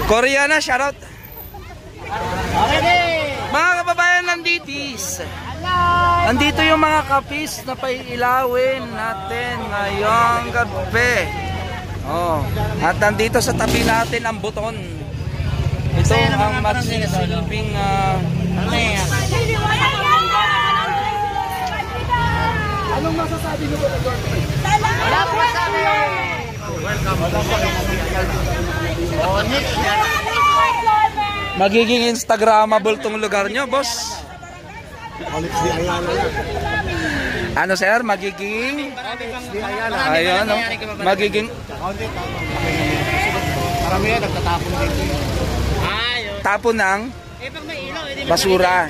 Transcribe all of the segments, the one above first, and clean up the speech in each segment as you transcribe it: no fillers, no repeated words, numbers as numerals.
Koreana, shoutout. Mga kababayan, nandito yung mga kapis na paiilawin natin ngayong gabi. Oh, at nandito sa tabi natin ang buton. Ito ang magsisilbing anong masasabi nyo ba? Wala po sabi. Magiging Instagramable tong lugar nyo, boss. Ano sir, magiging ayun, no? Magiging marami yan nagtatapon dito. Tapon ng basura.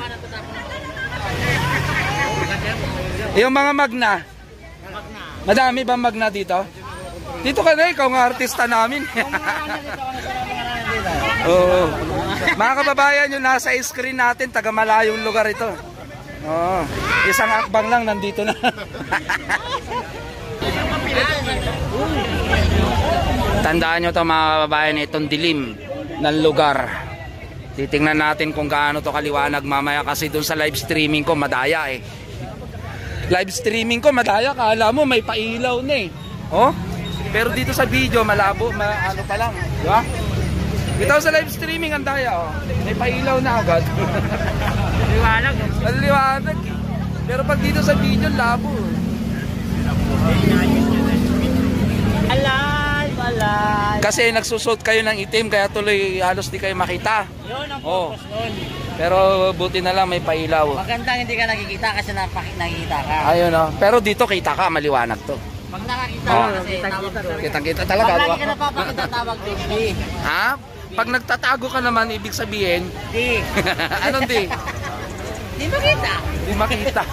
Yung mga magna. Madami ba magna dito? Dito ka na, ikaw nga artista namin. Oo. Mga kababayan, yung nasa screen natin, taga malayong lugar ito. Oo. Isang akbang lang, nandito na. Tandaan nyo ito mga kababayan, itong dilim ng lugar. Titingnan natin kung gaano to kaliwanag mamaya kasi dun sa live streaming ko, madaya eh. Live streaming ko, madaya, kala mo may pailaw na eh. Oh? Pero dito sa video, malabo, ano pa lang. Di ba? Dito sa live streaming, ang daya, oh. May pailaw na agad. Liwanag. Liwanag eh. Pero pag dito sa video, labo. Alay, alay. Kasi nagsusot kayo ng itim, kaya tuloy halos di kayo makita. Yun ang purpose nun. Pero buti na lang may pailaw. Magandang hindi ka nakikita kasi nakikita ka. Ayun oh. Pero dito kita ka, maliwanag to. Pag nakakita ka kasi tawag doon. Kitang-kita talaga. Pag lagi ka napapakita, tawag doon. Ha? Pag nagtatago ka naman, ibig sabihin? Di. Anong di? Di makita. Di makita.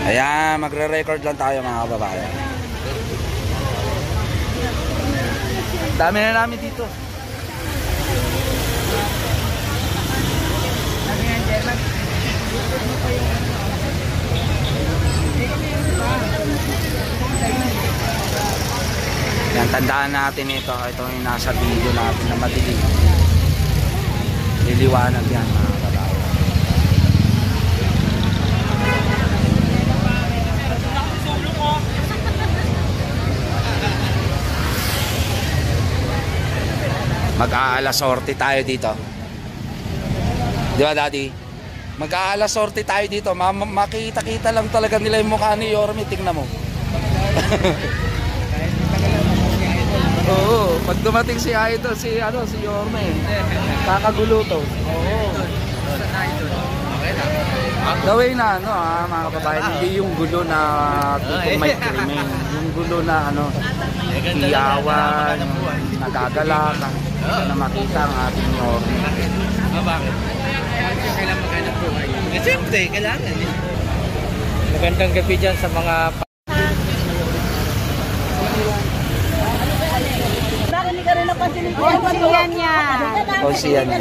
Ayan, magre-record lang tayo mga kababayan. Dami na namin dito. Yan, tandaan natin ito. Ito yung nasa video natin na madilim. Liliwanag yan mga kababayan. Mag-aalas sorte tayo dito. Di ba daddy? Mag-aalas sorte tayo dito. Makita-kita lang talaga nila yung mukha ni Yorme. Tingnan mo. Oo, pag dumating si Idol, si Yorme, kakagulo to. Oo. Gawin na mga kababayan, hindi yung gulo na tutong may krimen, yung gulo na iyawan, nagagalakan, na makita ang ating Yorme. Bakit? Kailangan maghanap buhay. Siyempre, kailangan. Magandang gabi dyan sa mga konsiyan niya. Konsiyan niya.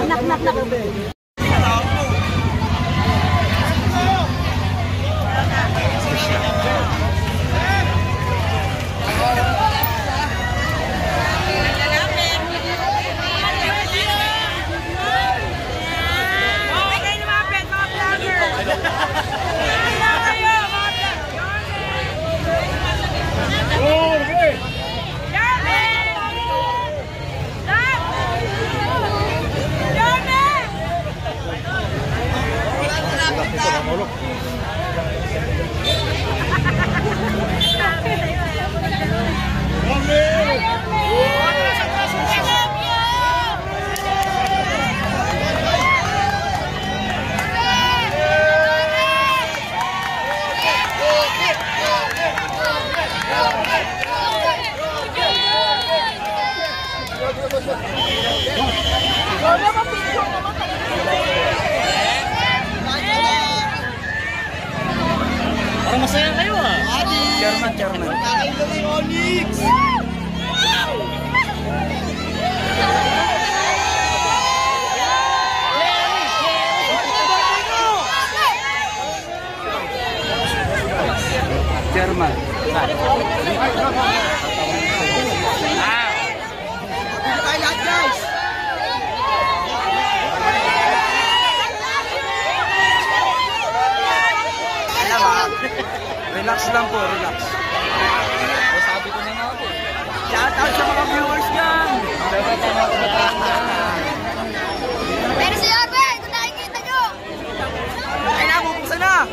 Anak-anak na ko. Parang masaya kayo ah. Chairman. Onyx! Chairman. Tayo lahat, guys. Relax lang po, relax. Sabi ko na nga po. Shout out sa mga viewers niyan. Pero si Orbe, kung nakikita nyo! Ay na, bubuksan na.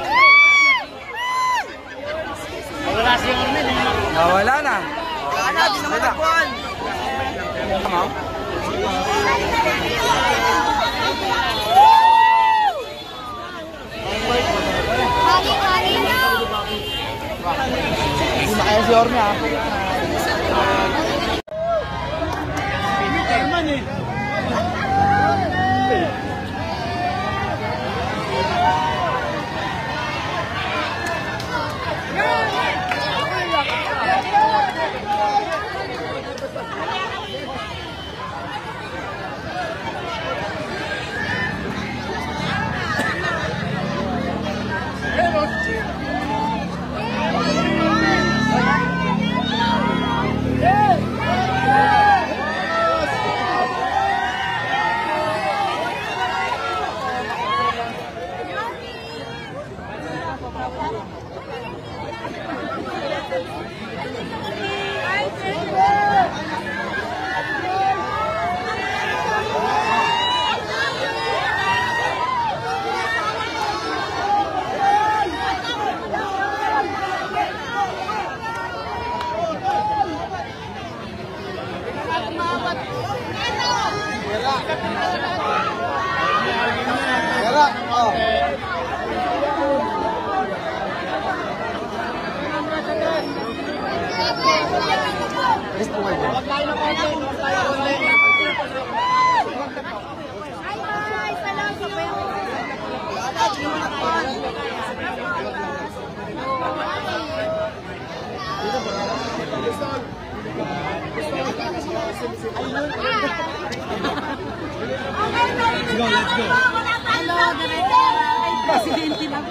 Wala na. Wala na, di na matagpuan. Tama? Hari-hari na! Hindi na kaya si Orme, ha? Let's go. Hello, Director. Presidente lang.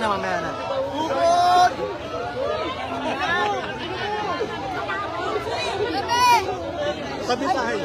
Mamaya na. Sabi tayo.